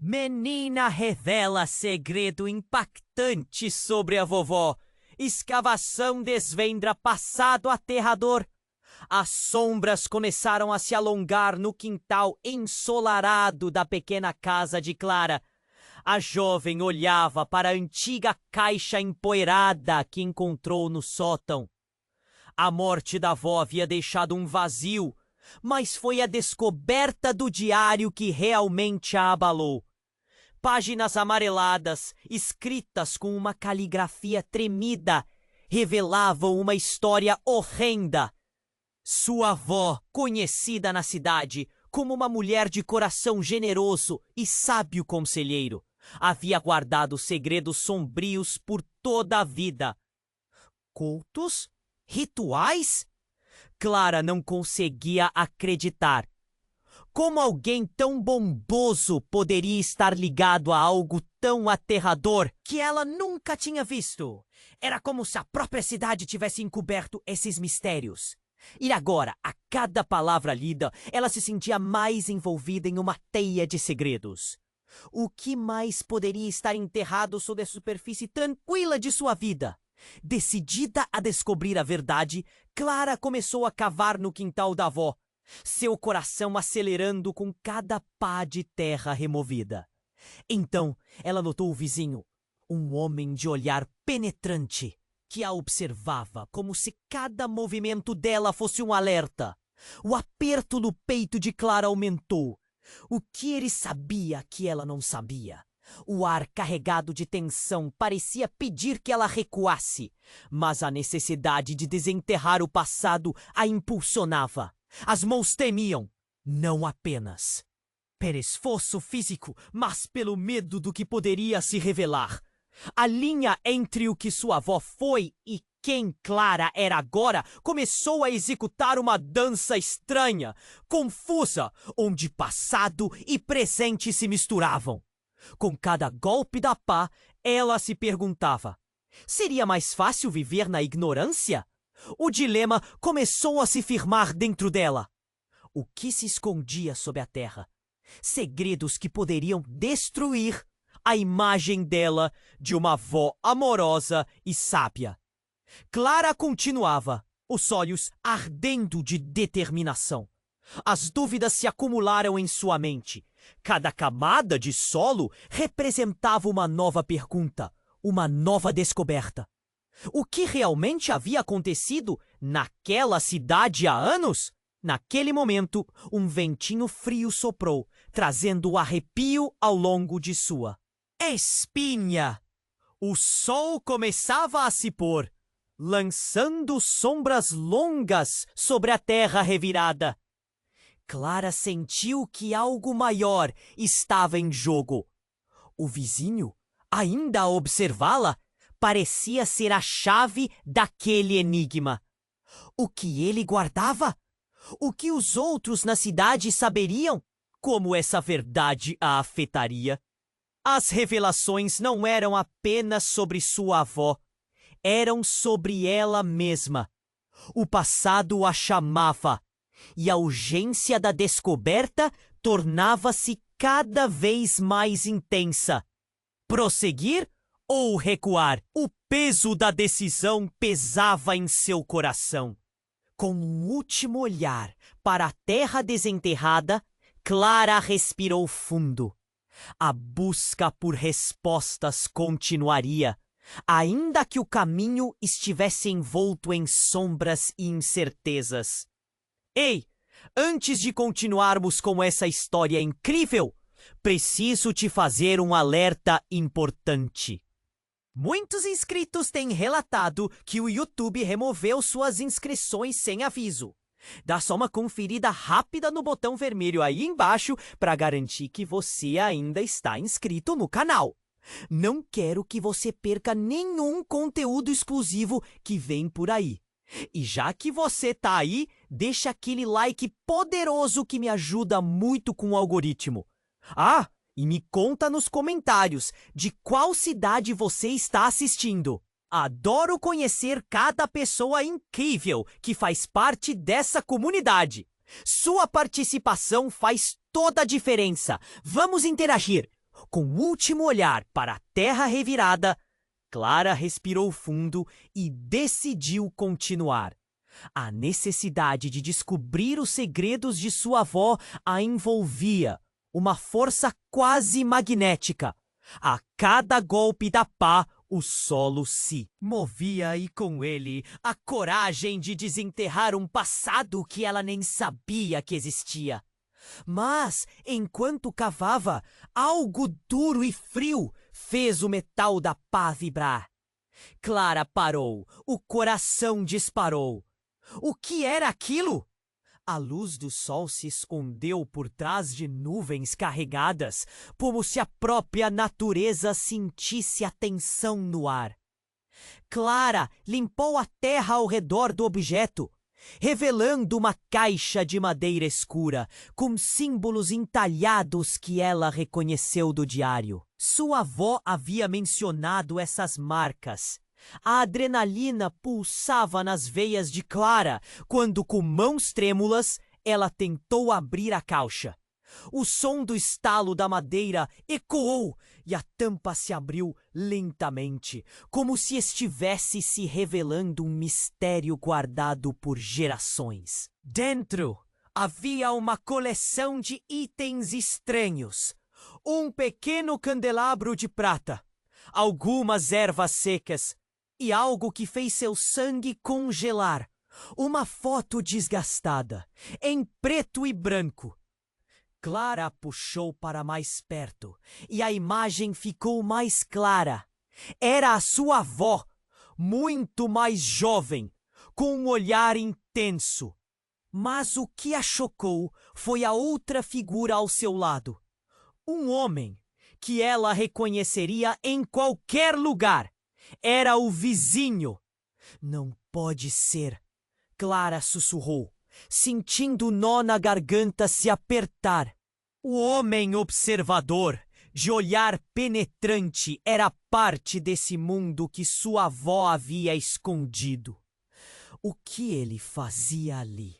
Menina revela segredo impactante sobre a vovó. Escavação desvenda passado aterrador. As sombras começaram a se alongar no quintal ensolarado da pequena casa de Clara. A jovem olhava para a antiga caixa empoeirada que encontrou no sótão. A morte da avó havia deixado um vazio, mas foi a descoberta do diário que realmente a abalou. Páginas amareladas, escritas com uma caligrafia tremida, revelavam uma história horrenda. Sua avó, conhecida na cidade como uma mulher de coração generoso e sábio conselheiro, havia guardado segredos sombrios por toda a vida. Cultos? Rituais? Clara não conseguia acreditar. Como alguém tão bondoso poderia estar ligado a algo tão aterrador que ela nunca tinha visto? Era como se a própria cidade tivesse encoberto esses mistérios. E agora, a cada palavra lida, ela se sentia mais envolvida em uma teia de segredos. O que mais poderia estar enterrado sob a superfície tranquila de sua vida? Decidida a descobrir a verdade, Clara começou a cavar no quintal da avó, seu coração acelerando com cada pá de terra removida. Então, ela notou o vizinho, um homem de olhar penetrante, que a observava como se cada movimento dela fosse um alerta. O aperto no peito de Clara aumentou. O que ele sabia que ela não sabia? O ar carregado de tensão parecia pedir que ela recuasse, mas a necessidade de desenterrar o passado a impulsionava. As mãos tremiam, não apenas pelo esforço físico, mas pelo medo do que poderia se revelar. A linha entre o que sua avó foi e quem Clara era agora começou a executar uma dança estranha, confusa, onde passado e presente se misturavam. Com cada golpe da pá, ela se perguntava: seria mais fácil viver na ignorância? O dilema começou a se firmar dentro dela. O que se escondia sob a terra? Segredos que poderiam destruir a imagem dela de uma avó amorosa e sábia. Clara continuava, os olhos ardendo de determinação. As dúvidas se acumularam em sua mente. Cada camada de solo representava uma nova pergunta, uma nova descoberta. O que realmente havia acontecido naquela cidade há anos? Naquele momento, um ventinho frio soprou, trazendo o arrepio ao longo de sua espinha. O sol começava a se pôr, lançando sombras longas sobre a terra revirada. Clara sentiu que algo maior estava em jogo. O vizinho, ainda a observá-la, parecia ser a chave daquele enigma. O que ele guardava? O que os outros na cidade saberiam? Como essa verdade a afetaria? As revelações não eram apenas sobre sua avó, eram sobre ela mesma. O passado a chamava, e a urgência da descoberta tornava-se cada vez mais intensa. Prosseguir ou recuar? O peso da decisão pesava em seu coração. Com um último olhar para a terra desenterrada, Clara respirou fundo. A busca por respostas continuaria, ainda que o caminho estivesse envolto em sombras e incertezas. Ei, antes de continuarmos com essa história incrível, preciso te fazer um alerta importante. Muitos inscritos têm relatado que o YouTube removeu suas inscrições sem aviso. Dá só uma conferida rápida no botão vermelho aí embaixo para garantir que você ainda está inscrito no canal. Não quero que você perca nenhum conteúdo exclusivo que vem por aí. E já que você tá aí, deixa aquele like poderoso que me ajuda muito com o algoritmo. Ah, e me conta nos comentários de qual cidade você está assistindo. Adoro conhecer cada pessoa incrível que faz parte dessa comunidade. Sua participação faz toda a diferença. Vamos interagir. Com o último olhar para a terra revirada, Clara respirou fundo e decidiu continuar. A necessidade de descobrir os segredos de sua avó a envolvia, uma força quase magnética. A cada golpe da pá, o solo se movia e com ele a coragem de desenterrar um passado que ela nem sabia que existia. Mas, enquanto cavava, algo duro e frio fez o metal da pá vibrar. Clara parou, o coração disparou. O que era aquilo? A luz do sol se escondeu por trás de nuvens carregadas, como se a própria natureza sentisse a tensão no ar. Clara limpou a terra ao redor do objeto, revelando uma caixa de madeira escura, com símbolos entalhados que ela reconheceu do diário. Sua avó havia mencionado essas marcas. A adrenalina pulsava nas veias de Clara quando, com mãos trêmulas, ela tentou abrir a caixa. O som do estalo da madeira ecoou e a tampa se abriu lentamente, como se estivesse se revelando um mistério guardado por gerações. Dentro havia uma coleção de itens estranhos. Um pequeno candelabro de prata, algumas ervas secas, e algo que fez seu sangue congelar. Uma foto desgastada, em preto e branco. Clara puxou para mais perto, e a imagem ficou mais clara. Era a sua avó, muito mais jovem, com um olhar intenso. Mas o que a chocou foi a outra figura ao seu lado. Um homem que ela reconheceria em qualquer lugar. Era o vizinho. Não pode ser, Clara sussurrou, sentindo o nó na garganta se apertar. O homem observador, de olhar penetrante, era parte desse mundo que sua avó havia escondido. O que ele fazia ali?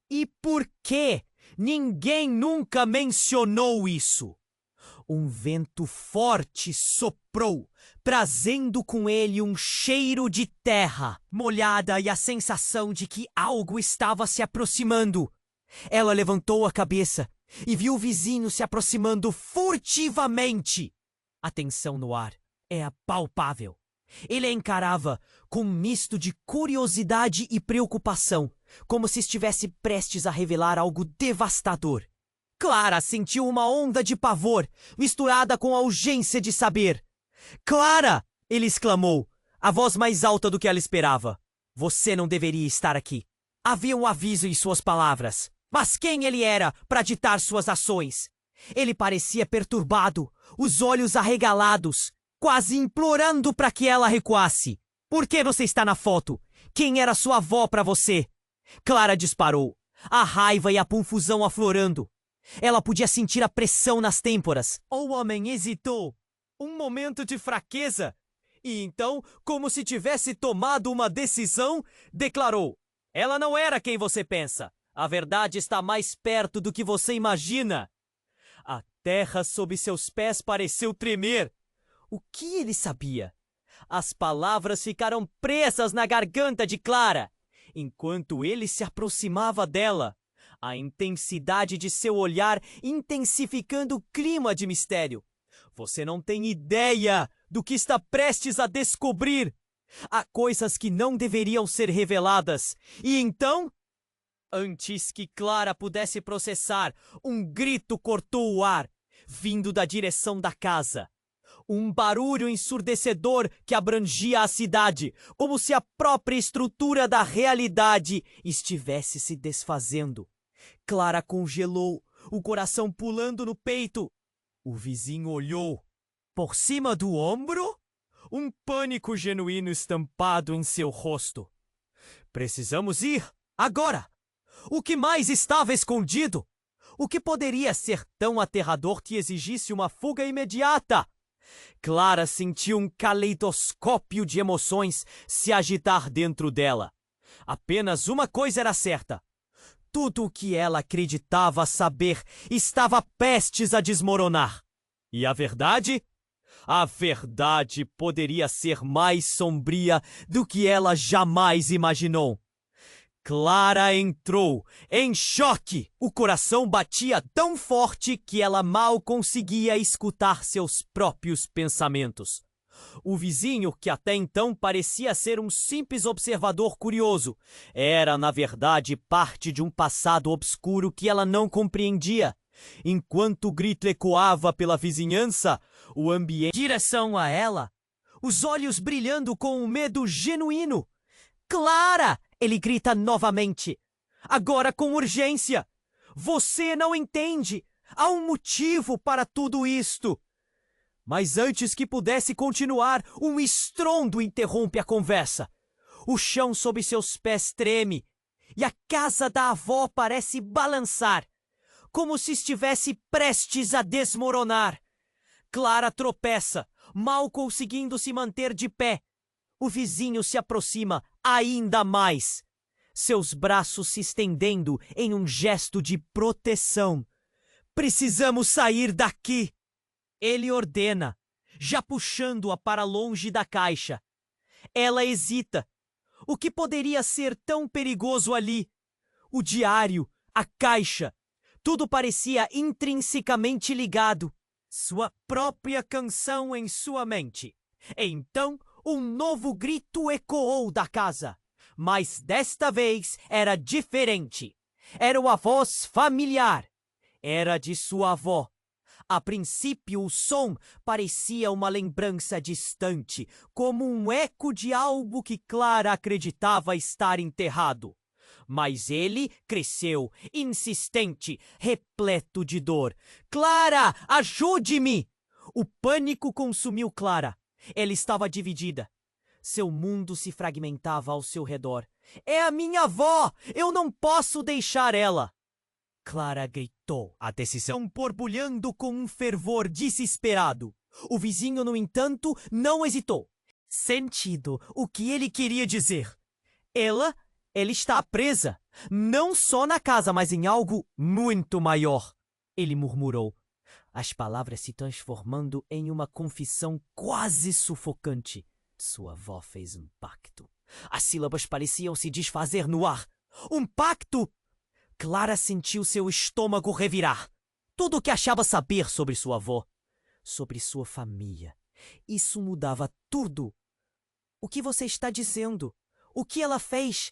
E por que ninguém nunca mencionou isso? Um vento forte soprou, trazendo com ele um cheiro de terra molhada e a sensação de que algo estava se aproximando. Ela levantou a cabeça e viu o vizinho se aproximando furtivamente. A tensão no ar é palpável. Ele a encarava com um misto de curiosidade e preocupação, como se estivesse prestes a revelar algo devastador. Clara sentiu uma onda de pavor, misturada com a urgência de saber. Clara! Ele exclamou, a voz mais alta do que ela esperava. Você não deveria estar aqui. Havia um aviso em suas palavras. Mas quem ele era para ditar suas ações? Ele parecia perturbado, os olhos arregalados, quase implorando para que ela recuasse. Por que você está na foto? Quem era sua avó para você? Clara disparou, a raiva e a confusão aflorando. Ela podia sentir a pressão nas têmporas. O homem hesitou. Um momento de fraqueza. E então, como se tivesse tomado uma decisão, declarou: ela não era quem você pensa. A verdade está mais perto do que você imagina. A terra sob seus pés pareceu tremer. O que ele sabia? As palavras ficaram presas na garganta de Clara, enquanto ele se aproximava dela. A intensidade de seu olhar intensificando o clima de mistério. Você não tem ideia do que está prestes a descobrir. Há coisas que não deveriam ser reveladas. E então, antes que Clara pudesse processar, um grito cortou o ar, vindo da direção da casa. Um barulho ensurdecedor que abrangia a cidade, como se a própria estrutura da realidade estivesse se desfazendo. Clara congelou, o coração pulando no peito. O vizinho olhou. Por cima do ombro? Um pânico genuíno estampado em seu rosto. Precisamos ir, agora! O que mais estava escondido? O que poderia ser tão aterrador que exigisse uma fuga imediata? Clara sentiu um caleidoscópio de emoções se agitar dentro dela. Apenas uma coisa era certa. Tudo o que ela acreditava saber estava prestes a desmoronar. E a verdade? A verdade poderia ser mais sombria do que ela jamais imaginou. Clara entrou em choque. O coração batia tão forte que ela mal conseguia escutar seus próprios pensamentos. O vizinho, que até então parecia ser um simples observador curioso, era, na verdade, parte de um passado obscuro que ela não compreendia. Enquanto o grito ecoava pela vizinhança, o ambiente... direção a ela, os olhos brilhando com um medo genuíno. Clara! Ele grita novamente, agora com urgência. Você não entende. Há um motivo para tudo isto. Mas antes que pudesse continuar, um estrondo interrompe a conversa. O chão sob seus pés treme e a casa da avó parece balançar, como se estivesse prestes a desmoronar. Clara tropeça, mal conseguindo se manter de pé. O vizinho se aproxima ainda mais, seus braços se estendendo em um gesto de proteção. Precisamos sair daqui! Ele ordena, já puxando-a para longe da caixa. Ela hesita. O que poderia ser tão perigoso ali? O diário, a caixa, tudo parecia intrinsecamente ligado. Sua própria canção em sua mente. Então, um novo grito ecoou da casa, mas desta vez era diferente. Era uma voz familiar. Era de sua avó. A princípio, o som parecia uma lembrança distante, como um eco de algo que Clara acreditava estar enterrado. Mas ele cresceu, insistente, repleto de dor. Clara, ajude-me! O pânico consumiu Clara. Ela estava dividida. Seu mundo se fragmentava ao seu redor. É a minha avó! Eu não posso deixar ela! Clara gritou, a decisão borbulhando com um fervor desesperado. O vizinho, no entanto, não hesitou. Sentido o que ele queria dizer. Ela está presa, não só na casa, mas em algo muito maior. Ele murmurou, as palavras se transformando em uma confissão quase sufocante. Sua avó fez um pacto. As sílabas pareciam se desfazer no ar. Um pacto! Clara sentiu seu estômago revirar. Tudo o que achava saber sobre sua avó, sobre sua família. Isso mudava tudo. O que você está dizendo? O que ela fez?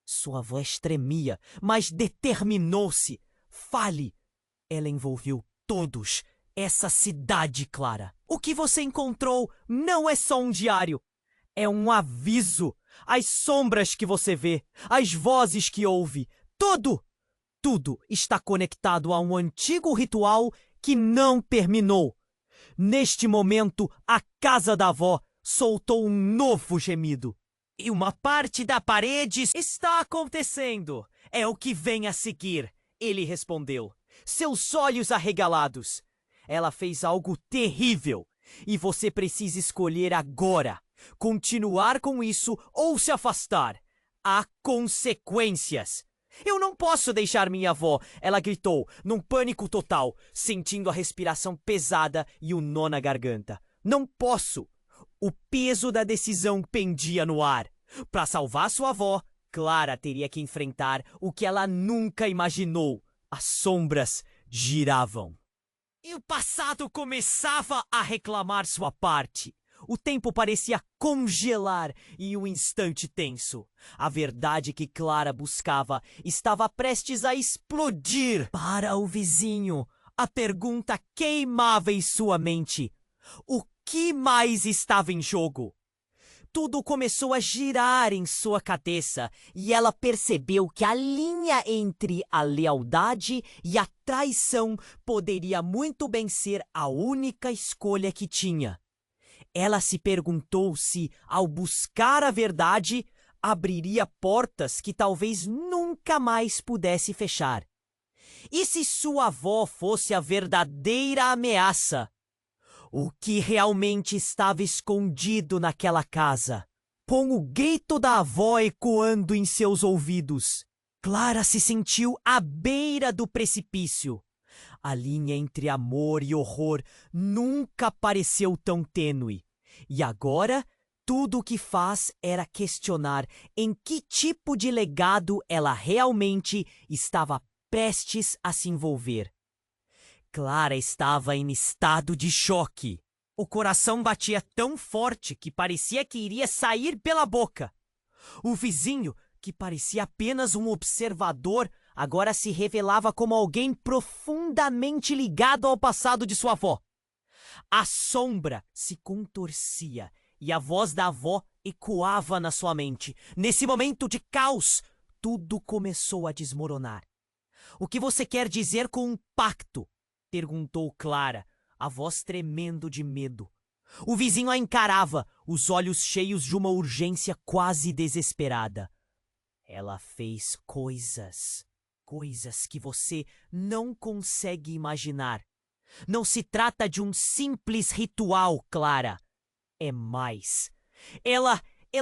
Sua voz tremia, mas determinou-se. Fale! Ela envolveu todos. Essa cidade, Clara. O que você encontrou não é só um diário. É um aviso. As sombras que você vê, as vozes que ouve, tudo! Tudo está conectado a um antigo ritual que não terminou. Neste momento, a casa da avó soltou um novo gemido. E uma parte da parede está acontecendo. É o que vem a seguir, ele respondeu, seus olhos arregalados. Ela fez algo terrível e você precisa escolher agora. Continuar com isso ou se afastar. Há consequências. Eu não posso deixar minha avó, ela gritou, num pânico total, sentindo a respiração pesada e o nó na garganta. Não posso. O peso da decisão pendia no ar. Para salvar sua avó, Clara teria que enfrentar o que ela nunca imaginou. As sombras giravam. E o passado começava a reclamar sua parte. O tempo parecia congelar em um instante tenso. A verdade que Clara buscava estava prestes a explodir. Para o vizinho, a pergunta queimava em sua mente. O que mais estava em jogo? Tudo começou a girar em sua cabeça e ela percebeu que a linha entre a lealdade e a traição poderia muito bem ser a única escolha que tinha. Ela se perguntou se, ao buscar a verdade, abriria portas que talvez nunca mais pudesse fechar. E se sua avó fosse a verdadeira ameaça? O que realmente estava escondido naquela casa? Com o grito da avó ecoando em seus ouvidos, Clara se sentiu à beira do precipício. A linha entre amor e horror nunca pareceu tão tênue. E agora, tudo o que faz era questionar em que tipo de legado ela realmente estava prestes a se envolver. Clara estava em estado de choque. O coração batia tão forte que parecia que iria sair pela boca. O vizinho, que parecia apenas um observador, agora se revelava como alguém profundamente ligado ao passado de sua avó. A sombra se contorcia e a voz da avó ecoava na sua mente. Nesse momento de caos, tudo começou a desmoronar. "O que você quer dizer com um pacto?" perguntou Clara, a voz tremendo de medo. O vizinho a encarava, os olhos cheios de uma urgência quase desesperada. "Ela fez coisas que você não consegue imaginar. Não se trata de um simples ritual, Clara. É mais. Ela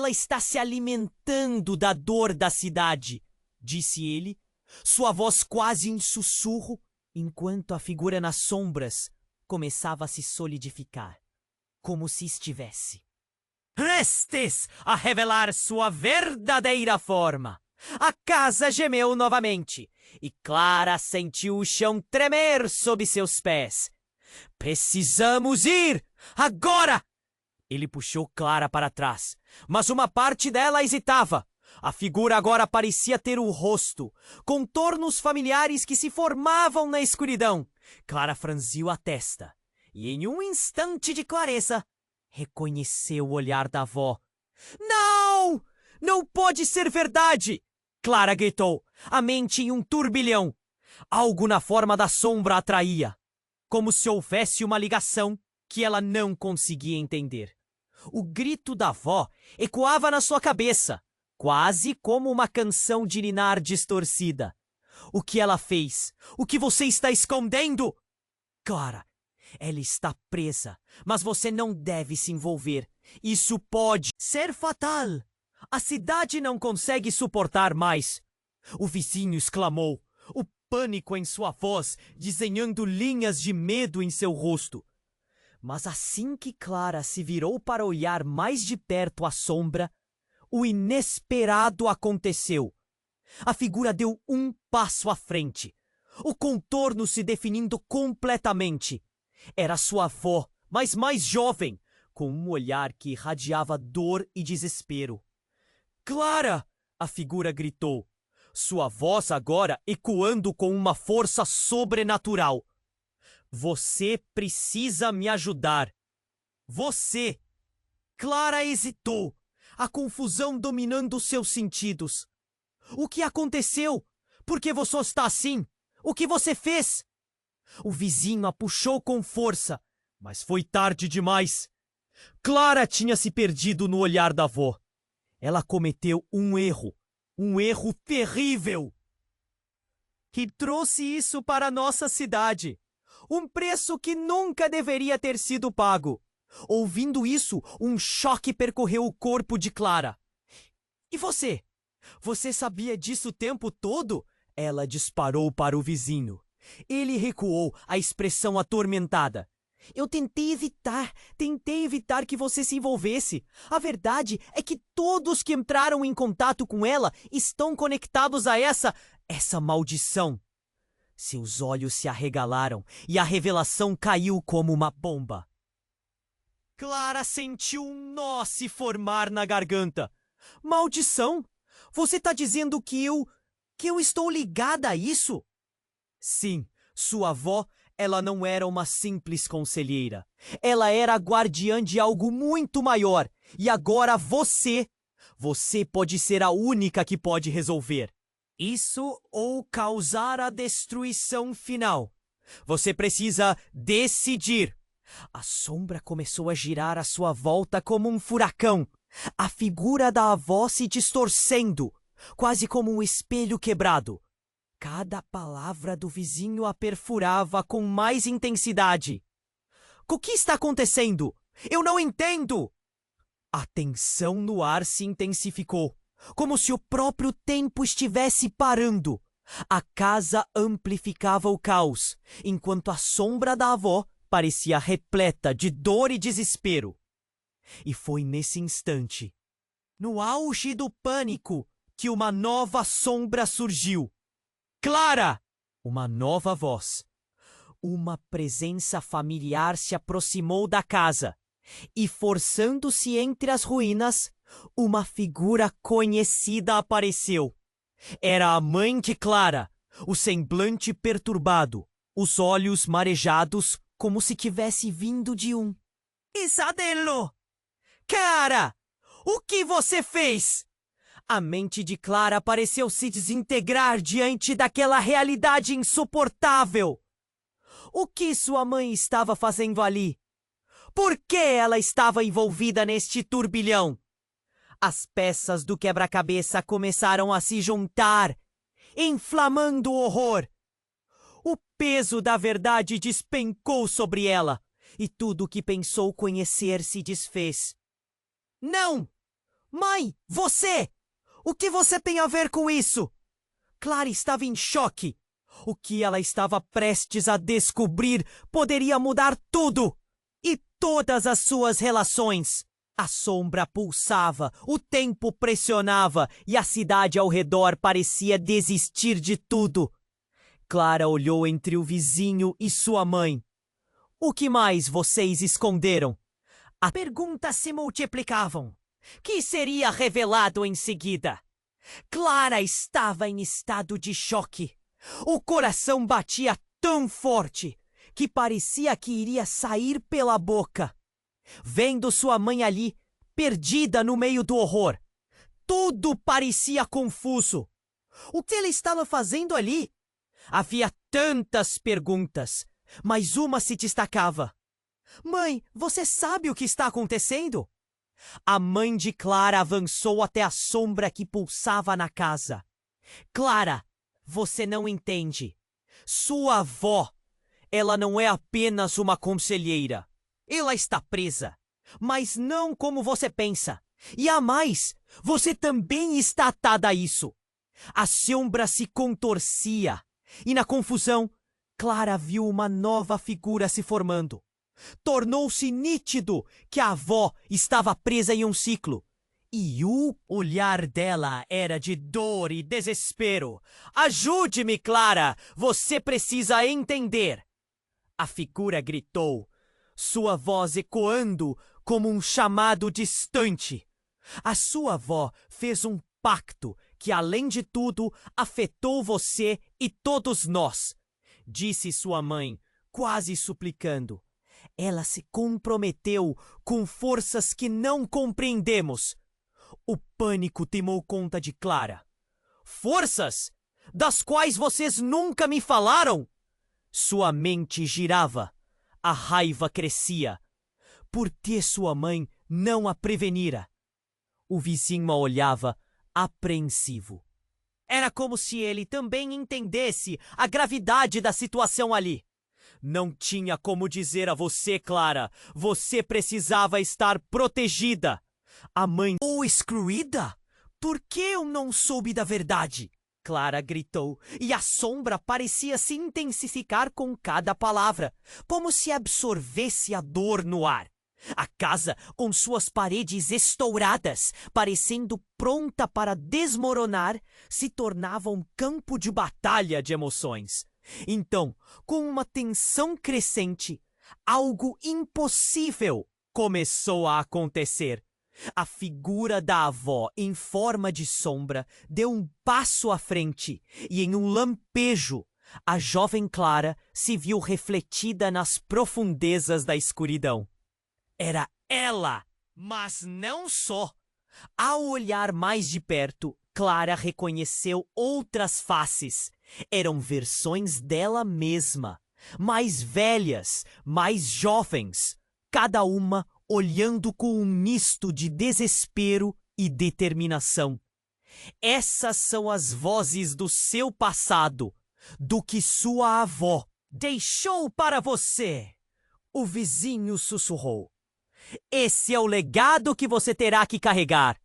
está se alimentando da dor da cidade", disse ele, sua voz quase em sussurro, enquanto a figura nas sombras começava a se solidificar, como se estivesse prestes a revelar sua verdadeira forma. A casa gemeu novamente e Clara sentiu o chão tremer sob seus pés. "Precisamos ir! Agora!" Ele puxou Clara para trás, mas uma parte dela hesitava. A figura agora parecia ter o rosto, contornos familiares que se formavam na escuridão. Clara franziu a testa e, em um instante de clareza, reconheceu o olhar da avó. "Não! Não pode ser verdade!" Clara gritou, a mente em um turbilhão. Algo na forma da sombra a atraía, como se houvesse uma ligação que ela não conseguia entender. O grito da avó ecoava na sua cabeça, quase como uma canção de ninar distorcida. "O que ela fez? O que você está escondendo?" "Clara, ela está presa, mas você não deve se envolver. Isso pode ser fatal. A cidade não consegue suportar mais." O vizinho exclamou, o pânico em sua voz desenhando linhas de medo em seu rosto. Mas assim que Clara se virou para olhar mais de perto a sombra, o inesperado aconteceu. A figura deu um passo à frente, o contorno se definindo completamente. Era sua avó, mas mais jovem, com um olhar que irradiava dor e desespero. "Clara!" a figura gritou, sua voz agora ecoando com uma força sobrenatural. "Você precisa me ajudar. Você!" Clara hesitou, a confusão dominando seus sentidos. "O que aconteceu? Por que você está assim? O que você fez?" O vizinho a puxou com força, mas foi tarde demais. Clara tinha se perdido no olhar da avó. Ela cometeu um erro terrível. E trouxe isso para nossa cidade. Um preço que nunca deveria ter sido pago. Ouvindo isso, um choque percorreu o corpo de Clara. "E você? Você sabia disso o tempo todo?" Ela disparou para o vizinho. Ele recuou, a expressão atormentada. "Eu tentei evitar que você se envolvesse. A verdade é que todos que entraram em contato com ela estão conectados a essa maldição." Seus olhos se arregalaram e a revelação caiu como uma bomba. Clara sentiu um nó se formar na garganta. "Maldição? Você está dizendo que eu estou ligada a isso?" Sim, sua avó, ela não era uma simples conselheira. Ela era a guardiã de algo muito maior. E agora você pode ser a única que pode resolver isso ou causar a destruição final. Você precisa decidir. A sombra começou a girar à sua volta como um furacão. A figura da avó se distorcendo, quase como um espelho quebrado. Cada palavra do vizinho a perfurava com mais intensidade. "O que está acontecendo? Eu não entendo!" A tensão no ar se intensificou, como se o próprio tempo estivesse parando. A casa amplificava o caos, enquanto a sombra da avó parecia repleta de dor e desespero. E foi nesse instante, no auge do pânico, que uma nova sombra surgiu. Clara! Uma nova voz. Uma presença familiar se aproximou da casa, e forçando-se entre as ruínas, uma figura conhecida apareceu. Era a mãe de Clara, o semblante perturbado, os olhos marejados como se tivesse vindo de um. Isadello! Cara! O que você fez? A mente de Clara pareceu se desintegrar diante daquela realidade insuportável. O que sua mãe estava fazendo ali? Por que ela estava envolvida neste turbilhão? As peças do quebra-cabeça começaram a se juntar, inflamando o horror. O peso da verdade despencou sobre ela, e tudo o que pensou conhecer se desfez. Não! Mãe, você! O que você tem a ver com isso? Clara estava em choque. O que ela estava prestes a descobrir poderia mudar tudo e todas as suas relações. A sombra pulsava, o tempo pressionava e a cidade ao redor parecia desistir de tudo. Clara olhou entre o vizinho e sua mãe. O que mais vocês esconderam? As perguntas se multiplicavam. Que seria revelado em seguida? Clara estava em estado de choque. O coração batia tão forte que parecia que iria sair pela boca. Vendo sua mãe ali, perdida no meio do horror, tudo parecia confuso. O que ele estava fazendo ali? Havia tantas perguntas, mas uma se destacava. Mãe, você sabe o que está acontecendo? A mãe de Clara avançou até a sombra que pulsava na casa. Clara, você não entende. Sua avó, ela não é apenas uma conselheira. Ela está presa, mas não como você pensa. E a mais, você também está atada a isso. A sombra se contorcia, e na confusão, Clara viu uma nova figura se formando. Tornou-se nítido que a avó estava presa em um ciclo. E o olhar dela era de dor e desespero. Ajude-me, Clara! Você precisa entender! A figura gritou, sua voz ecoando como um chamado distante. A sua avó fez um pacto que, além de tudo, afetou você e todos nós, disse sua mãe, quase suplicando. Ela se comprometeu com forças que não compreendemos. O pânico tomou conta de Clara. Forças? Das quais vocês nunca me falaram? Sua mente girava. A raiva crescia. Por que sua mãe não a prevenira? O vizinho a olhava, apreensivo. Era como se ele também entendesse a gravidade da situação ali. Não tinha como dizer a você, Clara. Você precisava estar protegida. A mãe ou excluída? Por que eu não soube da verdade? Clara gritou, e a sombra parecia se intensificar com cada palavra, como se absorvesse a dor no ar. A casa, com suas paredes estouradas, parecendo pronta para desmoronar, se tornava um campo de batalha de emoções. Então, com uma tensão crescente, algo impossível começou a acontecer. A figura da avó, em forma de sombra, deu um passo à frente e, em um lampejo, a jovem Clara se viu refletida nas profundezas da escuridão. Era ela, mas não só. Ao olhar mais de perto, Clara reconheceu outras faces. Eram versões dela mesma, mais velhas, mais jovens, cada uma olhando com um misto de desespero e determinação. Essas são as vozes do seu passado, do que sua avó deixou para você. O vizinho sussurrou. Esse é o legado que você terá que carregar.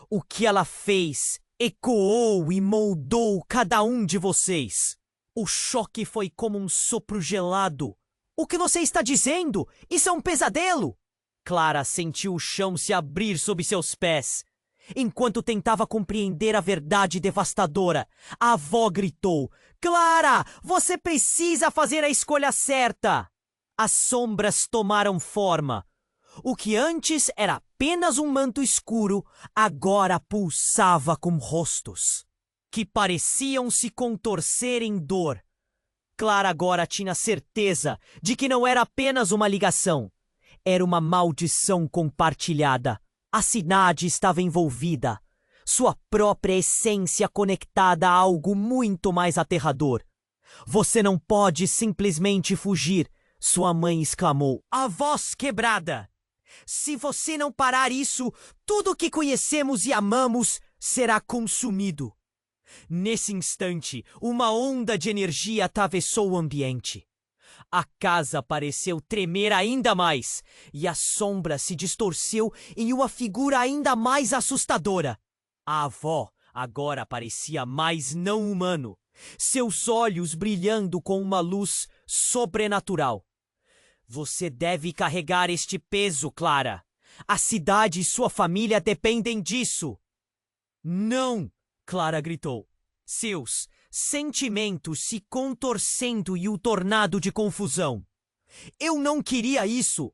O que ela fez ecoou e moldou cada um de vocês. O choque foi como um sopro gelado. O que você está dizendo? Isso é um pesadelo! Clara sentiu o chão se abrir sob seus pés. Enquanto tentava compreender a verdade devastadora, a avó gritou: Clara, você precisa fazer a escolha certa! As sombras tomaram forma. O que antes era apenas um manto escuro, agora pulsava com rostos que pareciam se contorcer em dor. Clara agora tinha certeza de que não era apenas uma ligação. Era uma maldição compartilhada. A cidade estava envolvida. Sua própria essência conectada a algo muito mais aterrador. Você não pode simplesmente fugir, sua mãe exclamou, a voz quebrada. Se você não parar isso, tudo o que conhecemos e amamos será consumido. Nesse instante, uma onda de energia atravessou o ambiente. A casa pareceu tremer ainda mais, e a sombra se distorceu em uma figura ainda mais assustadora. A avó agora parecia mais não humano, seus olhos brilhando com uma luz sobrenatural. Você deve carregar este peso, Clara. A cidade e sua família dependem disso. Não! Clara gritou. Seus sentimentos se contorcendo e o tornado de confusão. Eu não queria isso.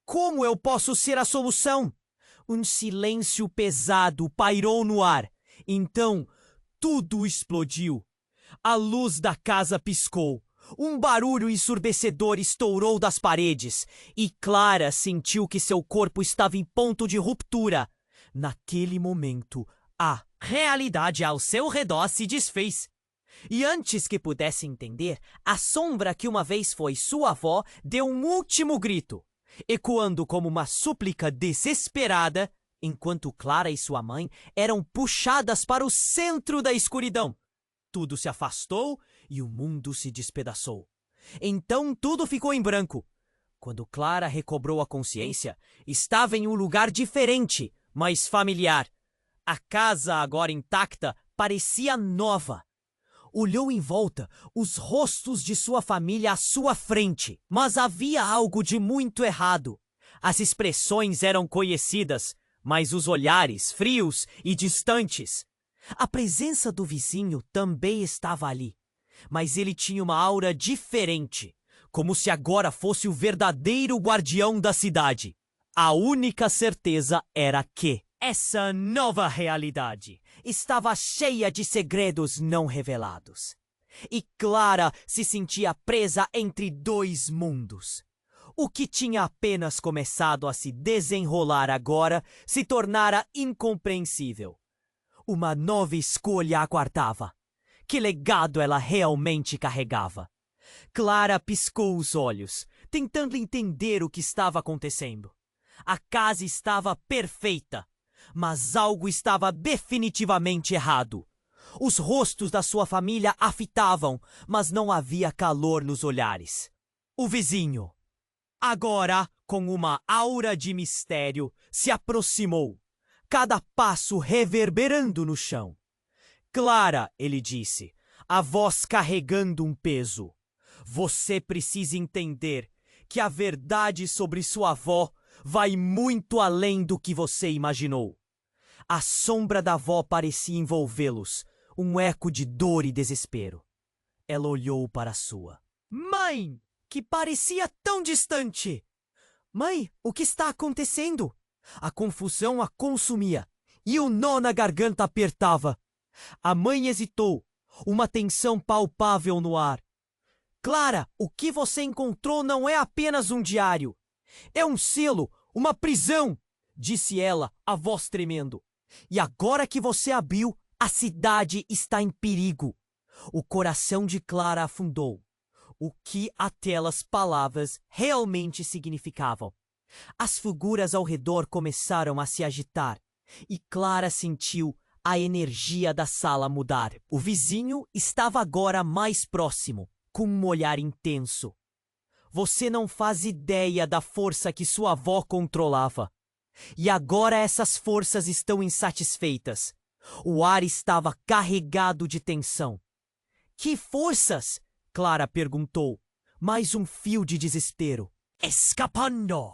Como eu posso ser a solução? Um silêncio pesado pairou no ar. Então, tudo explodiu. A luz da casa piscou. Um barulho ensurdecedor estourou das paredes. E Clara sentiu que seu corpo estava em ponto de ruptura. Naquele momento, a realidade ao seu redor se desfez. E antes que pudesse entender, a sombra que uma vez foi sua avó deu um último grito, ecoando como uma súplica desesperada, enquanto Clara e sua mãe eram puxadas para o centro da escuridão. Tudo se afastou e o mundo se despedaçou. Então tudo ficou em branco. Quando Clara recobrou a consciência, estava em um lugar diferente, mais familiar. A casa, agora intacta, parecia nova. Olhou em volta, os rostos de sua família à sua frente. Mas havia algo de muito errado. As expressões eram conhecidas, mas os olhares frios e distantes. A presença do vizinho também estava ali, mas ele tinha uma aura diferente, como se agora fosse o verdadeiro guardião da cidade. A única certeza era que essa nova realidade estava cheia de segredos não revelados. E Clara se sentia presa entre dois mundos. O que tinha apenas começado a se desenrolar agora se tornara incompreensível. Uma nova escolha aguardava. Que legado ela realmente carregava? Clara piscou os olhos, tentando entender o que estava acontecendo. A casa estava perfeita, mas algo estava definitivamente errado. Os rostos da sua família a fitavam, mas não havia calor nos olhares. O vizinho, agora com uma aura de mistério, se aproximou, cada passo reverberando no chão. Clara, ele disse, a voz carregando um peso. Você precisa entender que a verdade sobre sua avó vai muito além do que você imaginou. A sombra da avó parecia envolvê-los, um eco de dor e desespero. Ela olhou para a sua mãe, que parecia tão distante. Mãe, o que está acontecendo? A confusão a consumia e o nó na garganta apertava. A mãe hesitou, uma tensão palpável no ar. Clara, o que você encontrou não é apenas um diário. É um selo, uma prisão, disse ela, a voz tremendo. E agora que você abriu, a cidade está em perigo. O coração de Clara afundou. O que aquelas palavras realmente significavam? As figuras ao redor começaram a se agitar, e Clara sentiu a energia da sala mudar. O vizinho estava agora mais próximo, com um olhar intenso. Você não faz ideia da força que sua avó controlava. E agora essas forças estão insatisfeitas. O ar estava carregado de tensão. Que forças? Clara perguntou. Mais um fio de desespero. Escapando!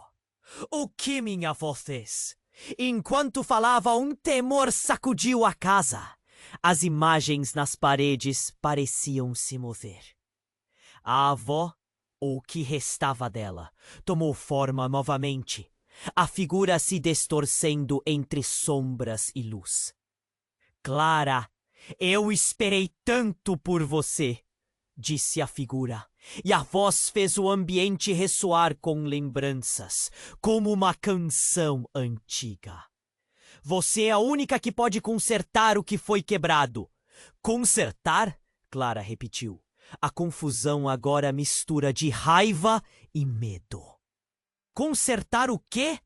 O que minha avó fez? Enquanto falava, um temor sacudiu a casa. As imagens nas paredes pareciam se mover. A avó, ou o que restava dela, tomou forma novamente, a figura se distorcendo entre sombras e luz. Clara, eu esperei tanto por você, disse a figura, e a voz fez o ambiente ressoar com lembranças, como uma canção antiga. Você é a única que pode consertar o que foi quebrado. Consertar? Clara repetiu. A confusão agora mistura de raiva e medo. Consertar o quê?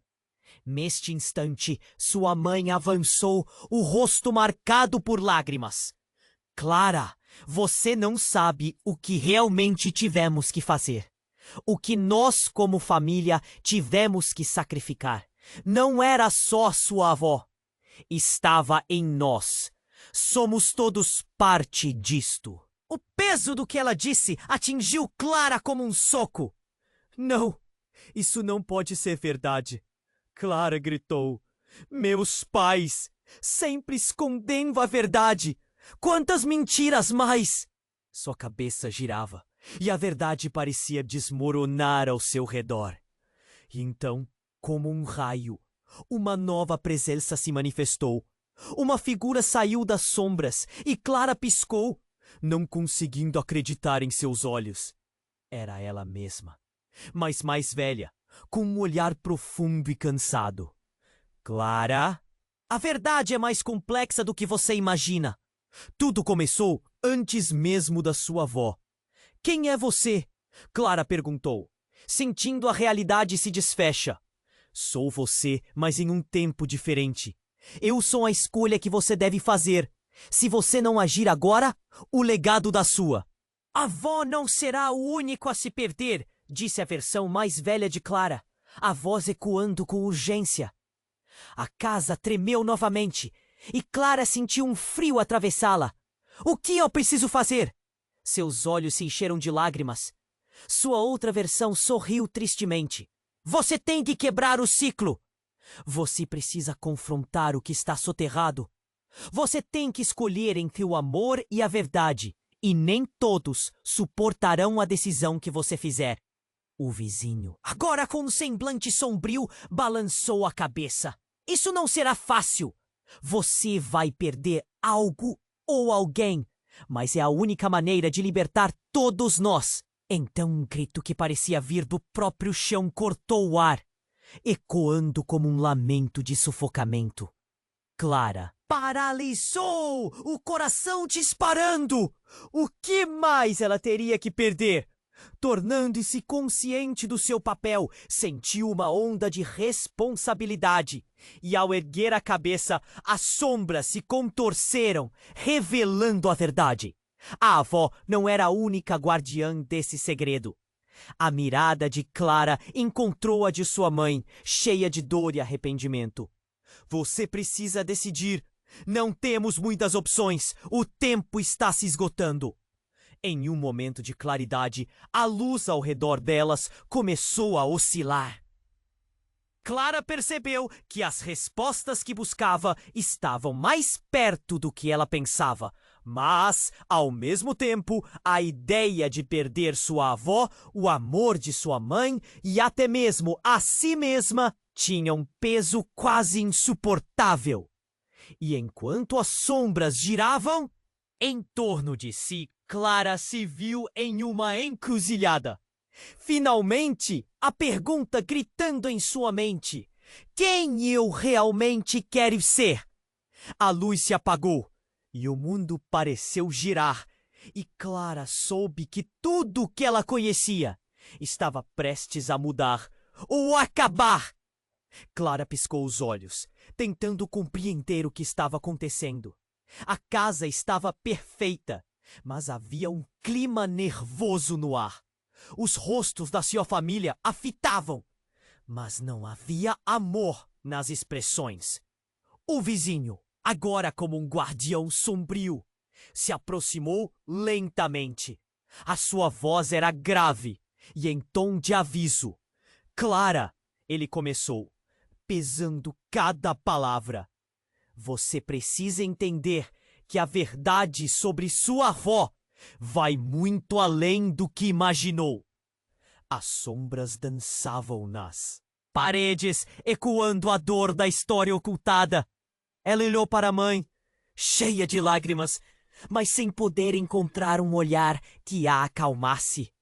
Neste instante, sua mãe avançou, o rosto marcado por lágrimas. Clara, você não sabe o que realmente tivemos que fazer. O que nós, como família, tivemos que sacrificar. Não era só sua avó. Estava em nós. Somos todos parte disto. O peso do que ela disse atingiu Clara como um soco. Não, isso não pode ser verdade. Clara gritou. Meus pais sempre escondendo a verdade. Quantas mentiras mais! Sua cabeça girava e a verdade parecia desmoronar ao seu redor. E então, como um raio, uma nova presença se manifestou. Uma figura saiu das sombras e Clara piscou, não conseguindo acreditar em seus olhos. Era ela mesma, mas mais velha, com um olhar profundo e cansado. Clara, a verdade é mais complexa do que você imagina. Tudo começou antes mesmo da sua avó. Quem é você? Clara perguntou, sentindo a realidade se desfecha. Sou você, mas em um tempo diferente. Eu sou a escolha que você deve fazer. Se você não agir agora, o legado da sua. A avó não será o único a se perder, disse a versão mais velha de Clara, a voz ecoando com urgência. A casa tremeu novamente e Clara sentiu um frio atravessá-la. O que eu preciso fazer? Seus olhos se encheram de lágrimas. Sua outra versão sorriu tristemente. Você tem que quebrar o ciclo. Você precisa confrontar o que está soterrado. Você tem que escolher entre o amor e a verdade, e nem todos suportarão a decisão que você fizer. O vizinho, agora com um semblante sombrio, balançou a cabeça. Isso não será fácil. Você vai perder algo ou alguém, mas é a única maneira de libertar todos nós. Então um grito que parecia vir do próprio chão cortou o ar, ecoando como um lamento de sufocamento. Clara paralisou, o coração disparando. O que mais ela teria que perder? Tornando-se consciente do seu papel, sentiu uma onda de responsabilidade. E ao erguer a cabeça, as sombras se contorceram, revelando a verdade. A avó não era a única guardiã desse segredo. A mirada de Clara encontrou a de sua mãe, cheia de dor e arrependimento. Você precisa decidir. Não temos muitas opções. O tempo está se esgotando. Em um momento de claridade, a luz ao redor delas começou a oscilar. Clara percebeu que as respostas que buscava estavam mais perto do que ela pensava, mas, ao mesmo tempo, a ideia de perder sua avó, o amor de sua mãe e até mesmo a si mesma tinha um peso quase insuportável. E enquanto as sombras giravam, em torno de si, Clara se viu em uma encruzilhada. Finalmente, a pergunta gritando em sua mente: quem eu realmente quero ser? A luz se apagou e o mundo pareceu girar, e Clara soube que tudo o que ela conhecia estava prestes a mudar ou acabar. Clara piscou os olhos, tentando compreender o que estava acontecendo. A casa estava perfeita, mas havia um clima nervoso no ar. Os rostos da sua família a fitavam, mas não havia amor nas expressões. O vizinho, Agora, como um guardião sombrio, se aproximou lentamente. A sua voz era grave e em tom de aviso. Clara, ele começou, pesando cada palavra. Você precisa entender que a verdade sobre sua avó vai muito além do que imaginou. As sombras dançavam nas paredes, ecoando a dor da história ocultada. Ela olhou para a mãe, cheia de lágrimas, mas sem poder encontrar um olhar que a acalmasse.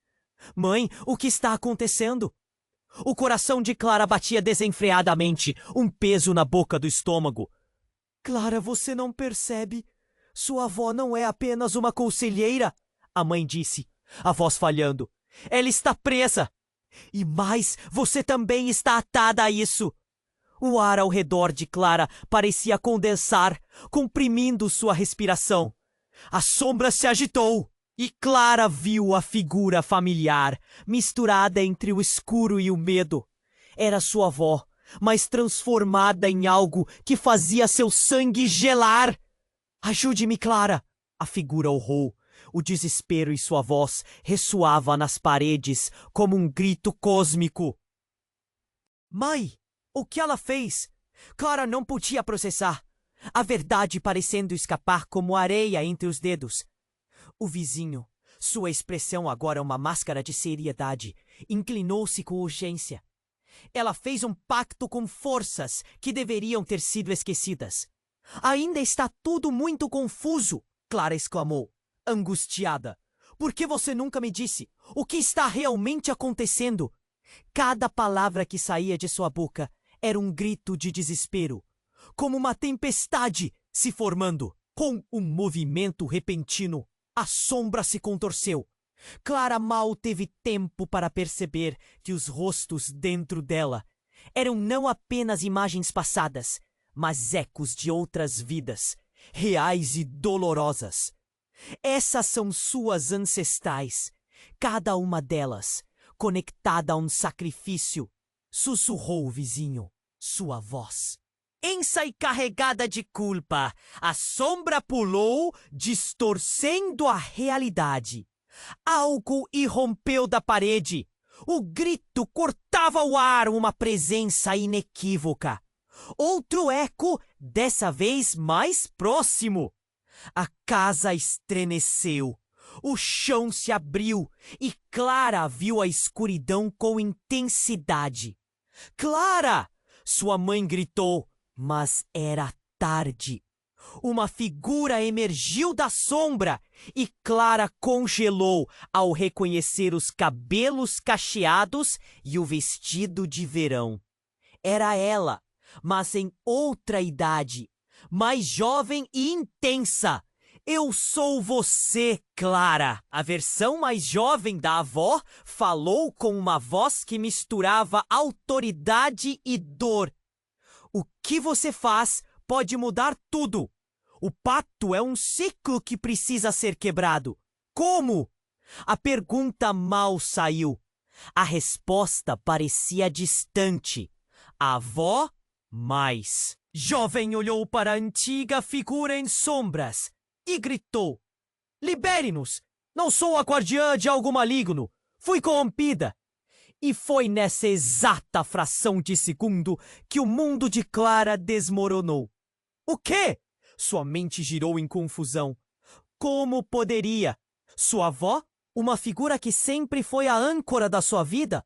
Mãe, o que está acontecendo? O coração de Clara batia desenfreadamente, um peso na boca do estômago. Clara, você não percebe? Sua avó não é apenas uma conselheira, a mãe disse, a voz falhando. Ela está presa. E mais, você também está atada a isso. O ar ao redor de Clara parecia condensar, comprimindo sua respiração. A sombra se agitou e Clara viu a figura familiar, misturada entre o escuro e o medo. Era sua avó, mas transformada em algo que fazia seu sangue gelar. Ajude-me, Clara! A figura urrou. O desespero em sua voz ressoava nas paredes como um grito cósmico. Mãe, o que ela fez? Clara não podia processar. A verdade parecendo escapar como areia entre os dedos. O vizinho, sua expressão agora uma máscara de seriedade, inclinou-se com urgência. Ela fez um pacto com forças que deveriam ter sido esquecidas. Ainda está tudo muito confuso, Clara exclamou, angustiada. Por que você nunca me disse? O que está realmente acontecendo? Cada palavra que saía de sua boca era um grito de desespero, como uma tempestade se formando. Com um movimento repentino, a sombra se contorceu. Clara mal teve tempo para perceber que os rostos dentro dela eram não apenas imagens passadas, mas ecos de outras vidas, reais e dolorosas. Essas são suas ancestrais, cada uma delas conectada a um sacrifício, sussurrou o vizinho, sua voz. Tensa e carregada de culpa, a sombra pulou, distorcendo a realidade. Algo irrompeu da parede. O grito cortava o ar, uma presença inequívoca. Outro eco, dessa vez mais próximo. A casa estremeceu. O chão se abriu e Clara viu a escuridão com intensidade. Clara! Sua mãe gritou, mas era tarde. Uma figura emergiu da sombra e Clara congelou ao reconhecer os cabelos cacheados e o vestido de verão. Era ela, mas em outra idade, mais jovem e intensa. Eu sou você, Clara. A versão mais jovem da avó falou com uma voz que misturava autoridade e dor. O que você faz pode mudar tudo. O pacto é um ciclo que precisa ser quebrado. Como? A pergunta mal saiu. A resposta parecia distante. A avó, mais. Jovem olhou para a antiga figura em sombras e gritou. Libere-nos! Não sou a guardiã de algo maligno. Fui corrompida. E foi nessa exata fração de segundo que o mundo de Clara desmoronou. O quê? Sua mente girou em confusão. Como poderia? Sua avó, uma figura que sempre foi a âncora da sua vida,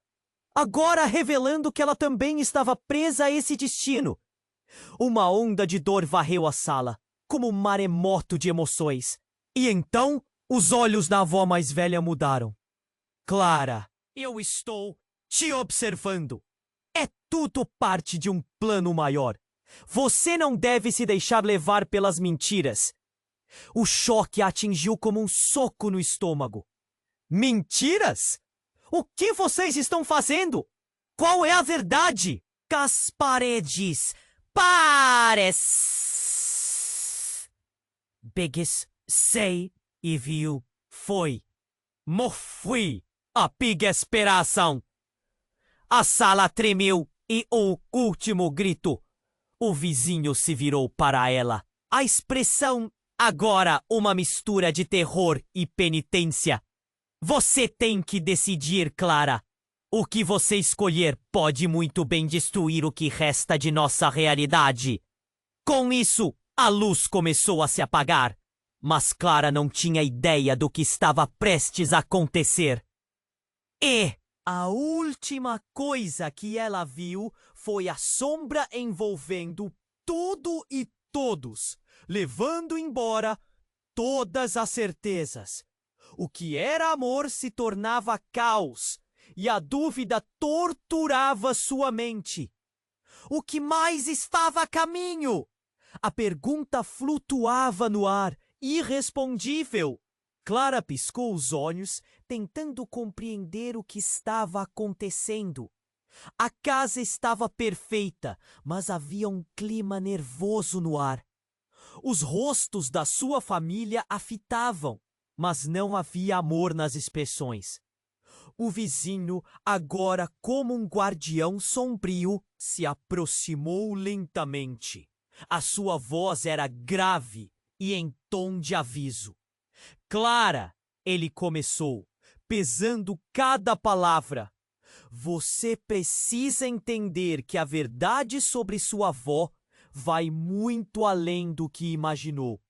agora revelando que ela também estava presa a esse destino. Uma onda de dor varreu a sala, como um maremoto de emoções. E então, os olhos da avó mais velha mudaram. Clara, eu estou te observando. É tudo parte de um plano maior. Você não deve se deixar levar pelas mentiras. O choque a atingiu como um soco no estômago. Mentiras? O que vocês estão fazendo? Qual é a verdade? As paredes Biggest sei e viu foi. Morfui a piga esperação. A sala tremeu e o último grito. O vizinho se virou para ela, A expressão agora uma mistura de terror e penitência. Você tem que decidir, Clara. O que você escolher pode muito bem destruir o que resta de nossa realidade. Com isso, a luz começou a se apagar, mas Clara não tinha ideia do que estava prestes a acontecer. E a última coisa que ela viu foi a sombra envolvendo tudo e todos, levando embora todas as certezas. O que era amor se tornava caos, e a dúvida torturava sua mente. O que mais estava a caminho? A pergunta flutuava no ar, irrespondível. Clara piscou os olhos, tentando compreender o que estava acontecendo. A casa estava perfeita, mas havia um clima nervoso no ar. Os rostos da sua família a fitavam, mas não havia amor nas expressões. O vizinho, agora como um guardião sombrio, se aproximou lentamente. A sua voz era grave e em tom de aviso. Clara, ele começou, pesando cada palavra. Você precisa entender que a verdade sobre sua avó vai muito além do que imaginou.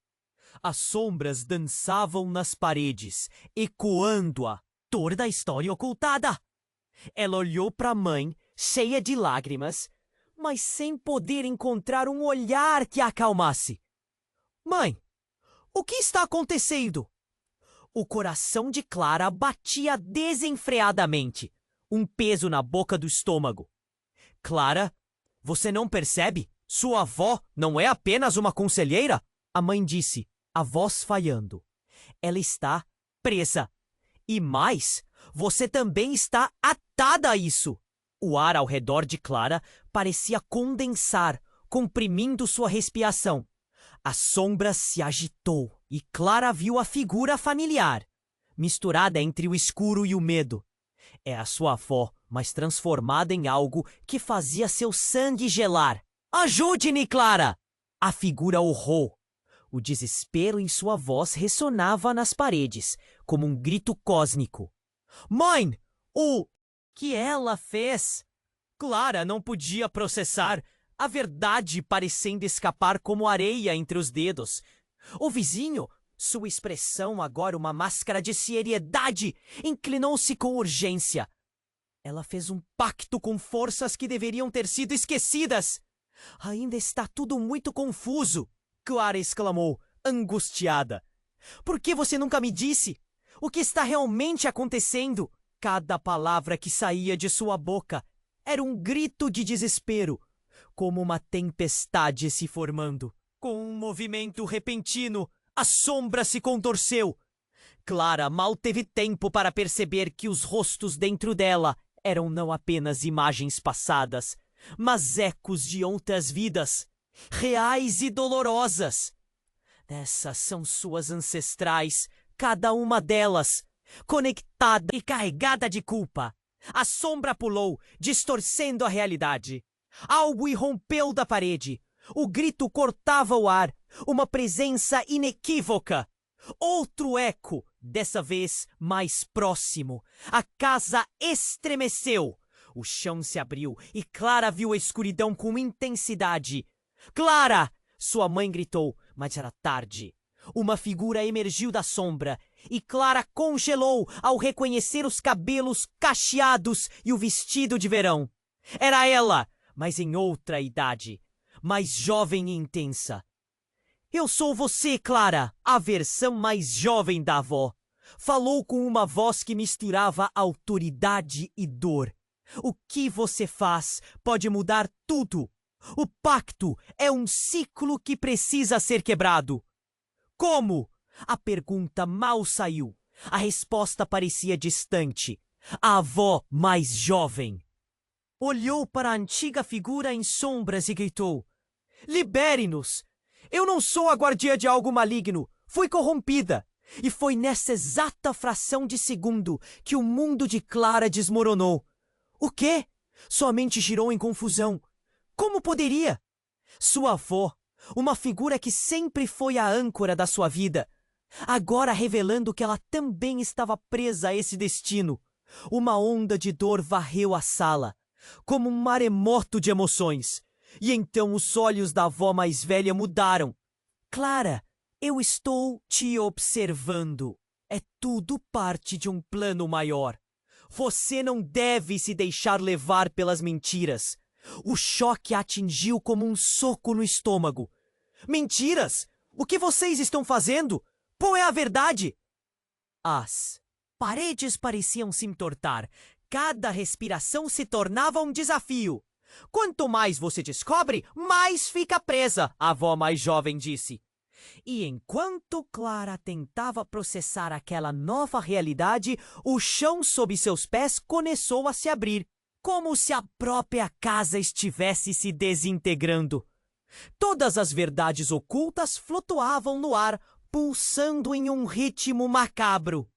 As sombras dançavam nas paredes, ecoando-a toda a história ocultada. Ela olhou para a mãe, cheia de lágrimas, mas sem poder encontrar um olhar que a acalmasse. Mãe, o que está acontecendo? O coração de Clara batia desenfreadamente, um peso na boca do estômago. Clara, você não percebe? Sua avó não é apenas uma conselheira? A mãe disse, a voz falhando. Ela está presa. E mais, você também está atada a isso. O ar ao redor de Clara parecia condensar, comprimindo sua respiração. A sombra se agitou e Clara viu a figura familiar, misturada entre o escuro e o medo. É a sua avó, mas transformada em algo que fazia seu sangue gelar. Ajude-me, Clara! A figura urrou. O desespero em sua voz ressonava nas paredes, como um grito cósmico. Mãe, o que ela fez? Clara não podia processar, a verdade parecendo escapar como areia entre os dedos. O vizinho, sua expressão agora uma máscara de seriedade, inclinou-se com urgência. Ela fez um pacto com forças que deveriam ter sido esquecidas. Ainda está tudo muito confuso, Clara exclamou, angustiada. Por que você nunca me disse? O que está realmente acontecendo? Cada palavra que saía de sua boca era um grito de desespero, como uma tempestade se formando. Com um movimento repentino, a sombra se contorceu. Clara mal teve tempo para perceber que os rostos dentro dela eram não apenas imagens passadas, mas ecos de outras vidas, reais e dolorosas. Essas são suas ancestrais, cada uma delas, conectada e carregada de culpa. A sombra pulou, distorcendo a realidade. Algo irrompeu da parede. O grito cortava o ar, uma presença inequívoca. Outro eco, dessa vez mais próximo. A casa estremeceu. O chão se abriu e Clara viu a escuridão com intensidade. Clara! Sua mãe gritou, mas era tarde. Uma figura emergiu da sombra e Clara congelou ao reconhecer os cabelos cacheados e o vestido de verão. Era ela, mas em outra idade, mais jovem e intensa. Eu sou você, Clara, a versão mais jovem da avó. Falou com uma voz que misturava autoridade e dor. O que você faz pode mudar tudo. O pacto é um ciclo que precisa ser quebrado. Como? A pergunta mal saiu. A resposta parecia distante. A avó mais jovem olhou para a antiga figura em sombras e gritou: libere-nos! Eu não sou a guardiã de algo maligno. Fui corrompida. E foi nessa exata fração de segundo que o mundo de Clara desmoronou. O quê? Sua mente girou em confusão. Como poderia? Sua avó, Uma figura que sempre foi a âncora da sua vida, agora revelando que ela também estava presa a esse destino. Uma onda de dor varreu a sala, como um maremoto de emoções. E então os olhos da avó mais velha mudaram. Clara, eu estou te observando. É tudo parte de um plano maior. Você não deve se deixar levar pelas mentiras. O choque a atingiu como um soco no estômago. Mentiras? O que vocês estão fazendo? Qual é a verdade? As paredes pareciam se entortar. Cada respiração se tornava um desafio. Quanto mais você descobre, mais fica presa, a avó mais jovem disse. E enquanto Clara tentava processar aquela nova realidade, o chão sob seus pés começou a se abrir, como se a própria casa estivesse se desintegrando. Todas as verdades ocultas flutuavam no ar, pulsando em um ritmo macabro.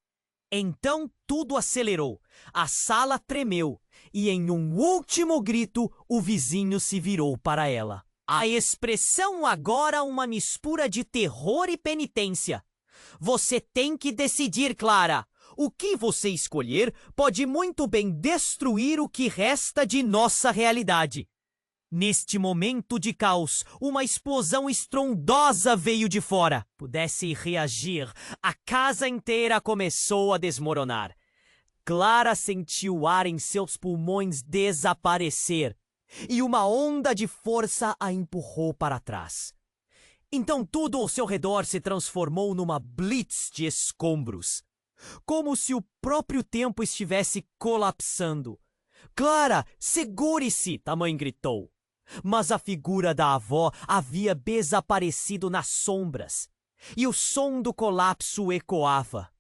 Então tudo acelerou, a sala tremeu, e em um último grito, o vizinho se virou para ela. A expressão agora uma mistura de terror e penitência. Você tem que decidir, Clara. O que você escolher pode muito bem destruir o que resta de nossa realidade. Neste momento de caos, uma explosão estrondosa veio de fora. Pudesse reagir, a casa inteira começou a desmoronar. Clara sentiu o ar em seus pulmões desaparecer, e uma onda de força a empurrou para trás. Então tudo ao seu redor se transformou numa blitz de escombros, como se o próprio tempo estivesse colapsando. Clara, segure-se! A mãe gritou. Mas a figura da avó havia desaparecido nas sombras, e o som do colapso ecoava.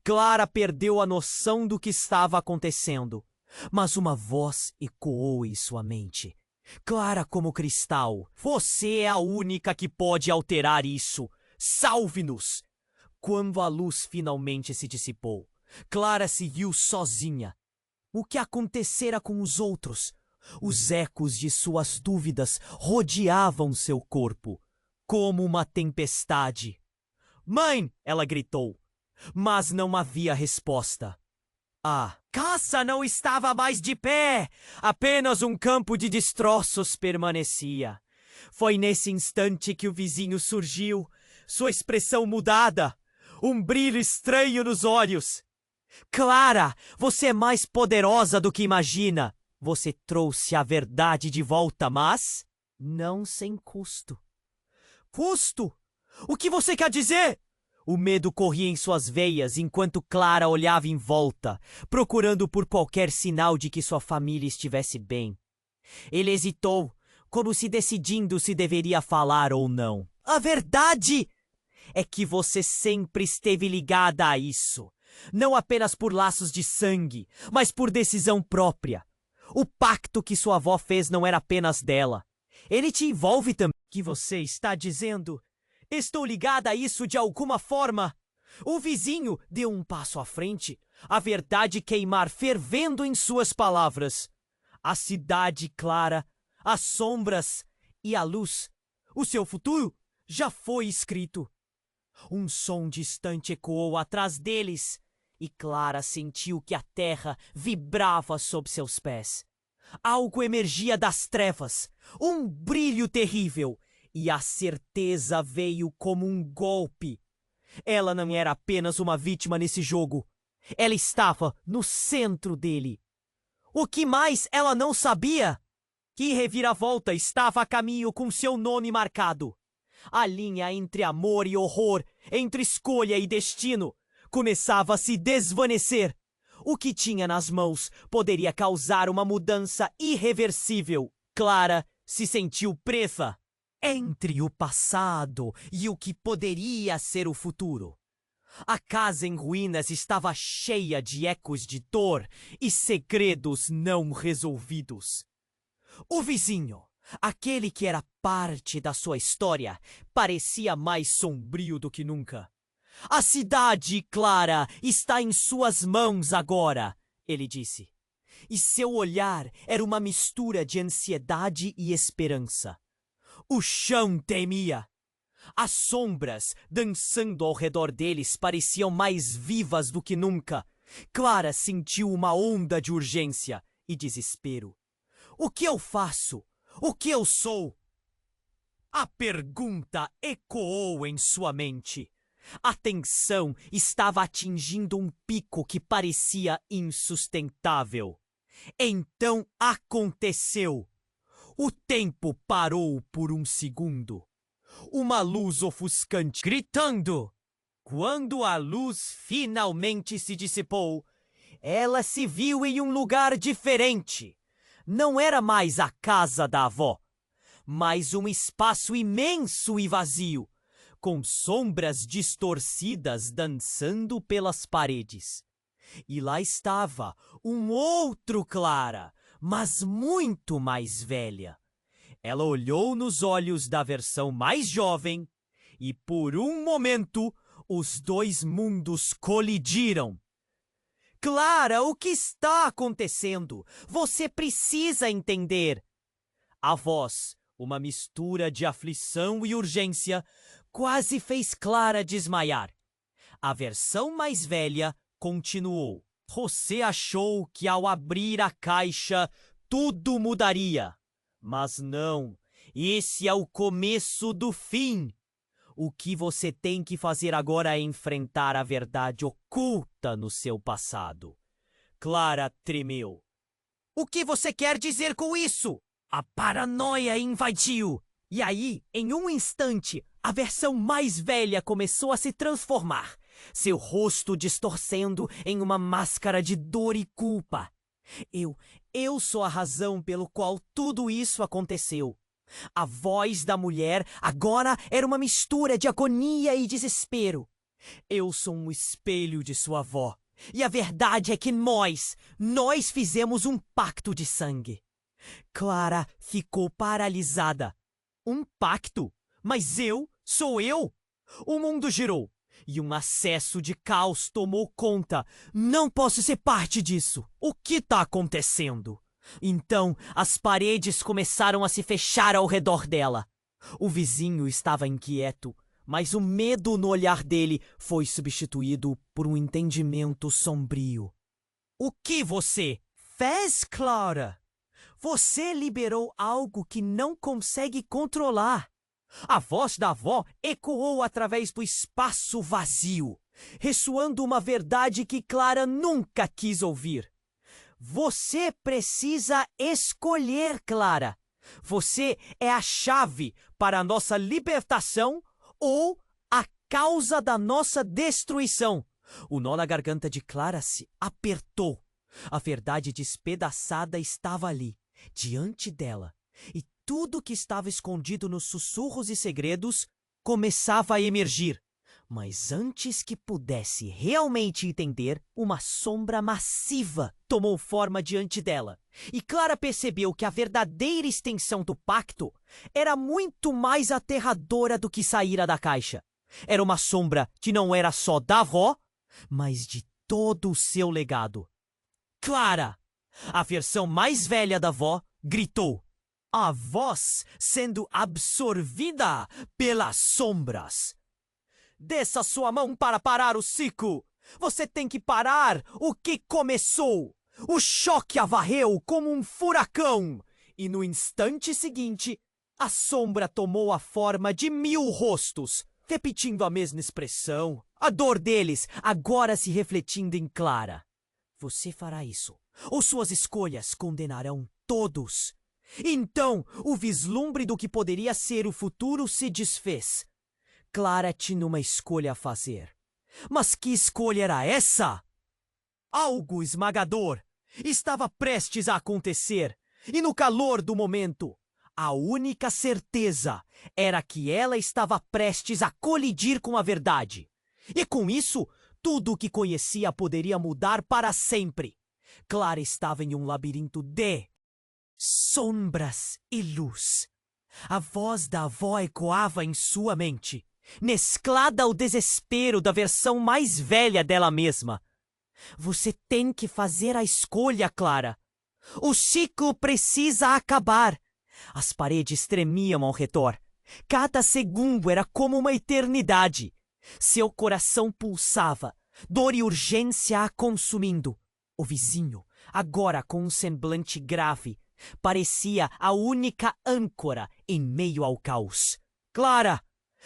Clara perdeu a noção do que estava acontecendo, mas uma voz ecoou em sua mente. Clara como cristal, você é a única que pode alterar isso. Salve-nos! Quando a luz finalmente se dissipou, Clara se viu sozinha. O que acontecera com os outros? Os ecos de suas dúvidas rodeavam seu corpo, como uma tempestade. Mãe! Ela gritou, mas não havia resposta. A casa não estava mais de pé! Apenas um campo de destroços permanecia. Foi nesse instante que o vizinho surgiu, sua expressão mudada, um brilho estranho nos olhos. Clara, você é mais poderosa do que imagina. Você trouxe a verdade de volta, mas não sem custo. Custo? O que você quer dizer? O medo corria em suas veias enquanto Clara olhava em volta, procurando por qualquer sinal de que sua família estivesse bem. Ele hesitou, como se decidindo se deveria falar ou não. A verdade é que você sempre esteve ligada a isso. Não apenas por laços de sangue, mas por decisão própria. O pacto que sua avó fez não era apenas dela. Ele te envolve também. O que você está dizendo? Estou ligada a isso de alguma forma. O vizinho deu um passo à frente, a verdade queimar fervendo em suas palavras. A cidade clara, as sombras e a luz. O seu futuro já foi escrito. Um som distante ecoou atrás deles, e Clara sentiu que a terra vibrava sob seus pés. Algo emergia das trevas, um brilho terrível, e a certeza veio como um golpe. Ela não era apenas uma vítima nesse jogo. Ela estava no centro dele. O que mais ela não sabia? Que reviravolta estava a caminho com seu nome marcado. A linha entre amor e horror, entre escolha e destino, começava a se desvanecer. O que tinha nas mãos poderia causar uma mudança irreversível. Clara se sentiu presa entre o passado e o que poderia ser o futuro. A casa em ruínas estava cheia de ecos de dor e segredos não resolvidos. O vizinho, aquele que era parte da sua história, parecia mais sombrio do que nunca. A cidade, Clara, está em suas mãos agora, ele disse. E seu olhar era uma mistura de ansiedade e esperança. O chão tremia. As sombras, dançando ao redor deles, pareciam mais vivas do que nunca. Clara sentiu uma onda de urgência e desespero. O que eu faço? O que eu sou? A pergunta ecoou em sua mente. A tensão estava atingindo um pico que parecia insustentável. Então aconteceu. O tempo parou por um segundo. Uma luz ofuscante gritando. Quando a luz finalmente se dissipou, ela se viu em um lugar diferente. Não era mais a casa da avó, mas um espaço imenso e vazio, com sombras distorcidas dançando pelas paredes. E lá estava um outro Clara, mas muito mais velha. Ela olhou nos olhos da versão mais jovem e, por um momento, os dois mundos colidiram. Clara, o que está acontecendo? Você precisa entender. A voz, uma mistura de aflição e urgência, quase fez Clara desmaiar. A versão mais velha continuou. Você achou que ao abrir a caixa tudo mudaria. Mas não, esse é o começo do fim. O que você tem que fazer agora é enfrentar a verdade oculta no seu passado. Clara tremeu. O que você quer dizer com isso? A paranoia invadiu. E aí, em um instante, a versão mais velha começou a se transformar, seu rosto distorcendo em uma máscara de dor e culpa. Eu sou a razão pelo qual tudo isso aconteceu. A voz da mulher agora era uma mistura de agonia e desespero. Eu sou um espelho de sua avó. E a verdade é que nós fizemos um pacto de sangue. Clara ficou paralisada. Um pacto? Mas sou eu? O mundo girou e um acesso de caos tomou conta. Não posso ser parte disso. O que está acontecendo? Então, as paredes começaram a se fechar ao redor dela. O vizinho estava inquieto, mas o medo no olhar dele foi substituído por um entendimento sombrio. O que você fez, Clara? Você liberou algo que não consegue controlar. A voz da avó ecoou através do espaço vazio, ressoando uma verdade que Clara nunca quis ouvir. Você precisa escolher, Clara. Você é a chave para a nossa libertação ou a causa da nossa destruição. O nó na garganta de Clara se apertou. A verdade despedaçada estava ali, diante dela, e tudo que estava escondido nos sussurros e segredos começava a emergir. Mas antes que pudesse realmente entender, uma sombra massiva tomou forma diante dela. E Clara percebeu que a verdadeira extensão do pacto era muito mais aterradora do que saíra da caixa. Era uma sombra que não era só da avó, mas de todo o seu legado. Clara, a versão mais velha da avó, gritou, a voz sendo absorvida pelas sombras. Desça sua mão para parar o ciclo. Você tem que parar o que começou. O choque a varreu como um furacão. E no instante seguinte, a sombra tomou a forma de 1000 rostos, repetindo a mesma expressão. A dor deles agora se refletindo em Clara. Você fará isso, ou suas escolhas condenarão todos. Então, o vislumbre do que poderia ser o futuro se desfez. Clara tinha uma escolha a fazer. Mas que escolha era essa? Algo esmagador estava prestes a acontecer, e no calor do momento, a única certeza era que ela estava prestes a colidir com a verdade. E com isso, tudo o que conhecia poderia mudar para sempre. Clara estava em um labirinto de sombras e luz. A voz da avó ecoava em sua mente, mesclada ao desespero da versão mais velha dela mesma. Você tem que fazer a escolha, Clara. O ciclo precisa acabar. As paredes tremiam ao redor. Cada segundo era como uma eternidade. Seu coração pulsava, dor e urgência a consumindo. O vizinho, agora com um semblante grave, parecia a única âncora em meio ao caos. Clara,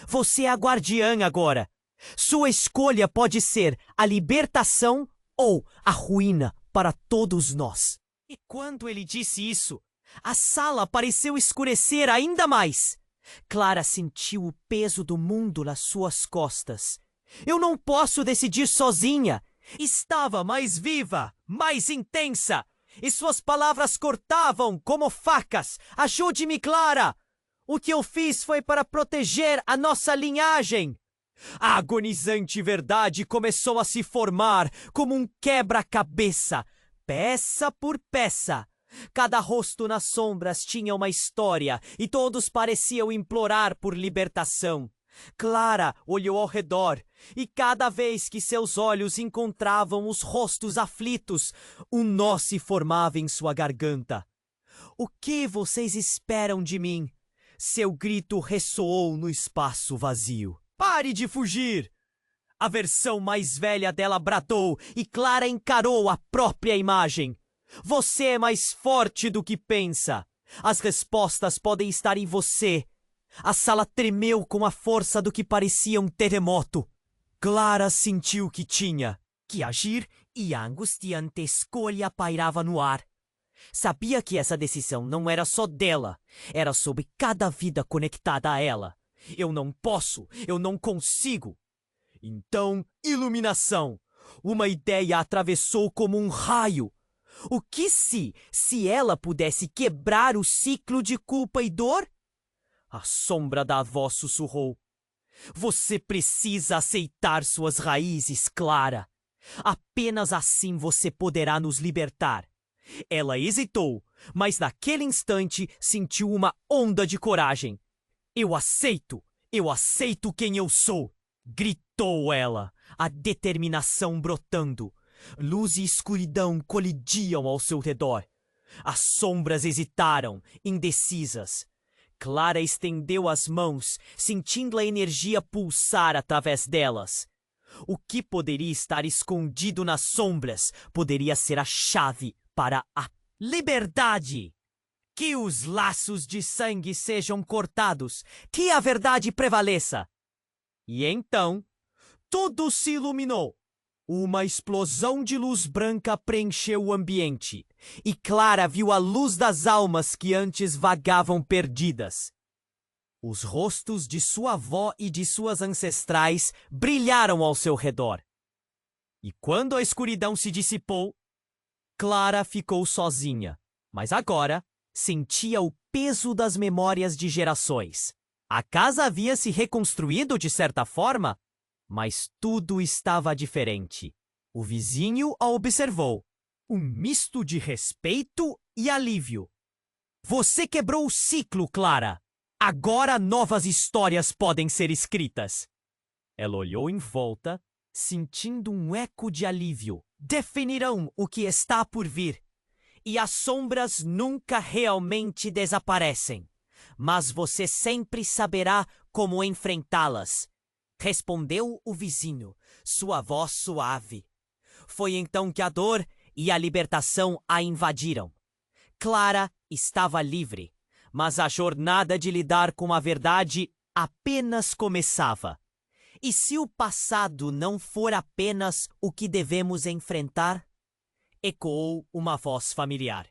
você é a guardiã agora. Sua escolha pode ser a libertação ou a ruína para todos nós. E quando ele disse isso, a sala pareceu escurecer ainda mais. Clara sentiu o peso do mundo nas suas costas. Eu não posso decidir sozinha. Estava mais viva, mais intensa, e suas palavras cortavam como facas. Ajude-me, Clara! O que eu fiz foi para proteger a nossa linhagem. A agonizante verdade começou a se formar como um quebra-cabeça, peça por peça. Cada rosto nas sombras tinha uma história e todos pareciam implorar por libertação. Clara olhou ao redor e cada vez que seus olhos encontravam os rostos aflitos, um nó se formava em sua garganta. O que vocês esperam de mim? Seu grito ressoou no espaço vazio. Pare de fugir! A versão mais velha dela bradou e Clara encarou a própria imagem. Você é mais forte do que pensa. As respostas podem estar em você. A sala tremeu com a força do que parecia um terremoto. Clara sentiu que tinha que agir e a angustiante escolha pairava no ar. Sabia que essa decisão não era só dela, era sobre cada vida conectada a ela. Eu não posso, eu não consigo. Então, iluminação. Uma ideia atravessou como um raio. O que se ela pudesse quebrar o ciclo de culpa e dor? A sombra da avó sussurrou. Você precisa aceitar suas raízes, Clara. Apenas assim você poderá nos libertar. Ela hesitou, mas naquele instante sentiu uma onda de coragem. Eu aceito quem eu sou, gritou ela, a determinação brotando. Luz e escuridão colidiam ao seu redor. As sombras hesitaram, indecisas. Clara estendeu as mãos, sentindo a energia pulsar através delas. O que poderia estar escondido nas sombras poderia ser a chave para a liberdade. Que os laços de sangue sejam cortados, que a verdade prevaleça. E então, tudo se iluminou. Uma explosão de luz branca preencheu o ambiente, e Clara viu a luz das almas que antes vagavam perdidas. Os rostos de sua avó e de suas ancestrais brilharam ao seu redor. E quando a escuridão se dissipou, Clara ficou sozinha, mas agora sentia o peso das memórias de gerações. A casa havia se reconstruído de certa forma, mas tudo estava diferente. O vizinho a observou. Um misto de respeito e alívio. Você quebrou o ciclo, Clara. Agora novas histórias podem ser escritas. Ela olhou em volta, sentindo um eco de alívio. Definirão o que está por vir. E as sombras nunca realmente desaparecem. Mas você sempre saberá como enfrentá-las. Respondeu o vizinho, sua voz suave. Foi então que a dor e a libertação a invadiram. Clara estava livre, mas a jornada de lidar com a verdade apenas começava. E se o passado não for apenas o que devemos enfrentar? Ecoou uma voz familiar.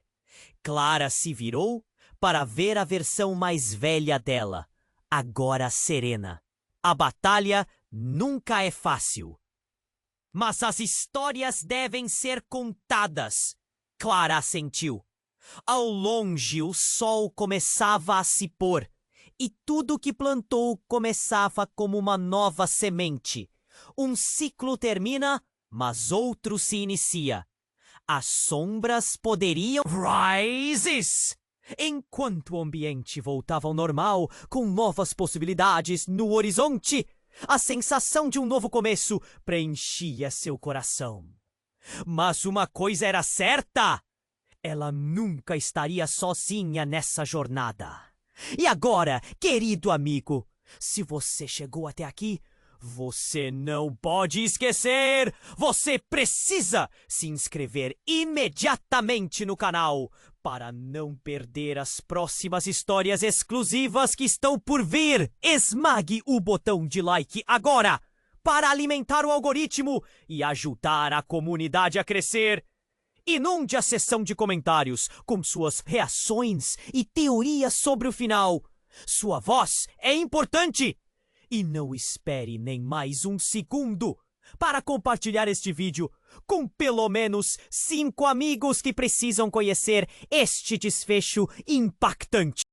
Clara se virou para ver a versão mais velha dela, agora serena. A batalha nunca é fácil. Mas as histórias devem ser contadas, Clara assentiu. Ao longe o sol começava a se pôr, e tudo que plantou começava como uma nova semente. Um ciclo termina, mas outro se inicia. As sombras poderiam... Rises! Enquanto o ambiente voltava ao normal, com novas possibilidades no horizonte, a sensação de um novo começo preenchia seu coração. Mas uma coisa era certa! ela nunca estaria sozinha nessa jornada. E agora, querido amigo, se você chegou até aqui, você não pode esquecer! Você precisa se inscrever imediatamente no canal para não perder as próximas histórias exclusivas que estão por vir. Esmague o botão de like agora para alimentar o algoritmo e ajudar a comunidade a crescer. Inunde a seção de comentários com suas reações e teorias sobre o final. Sua voz é importante! E não espere nem mais um segundo para compartilhar este vídeo com pelo menos 5 amigos que precisam conhecer este desfecho impactante.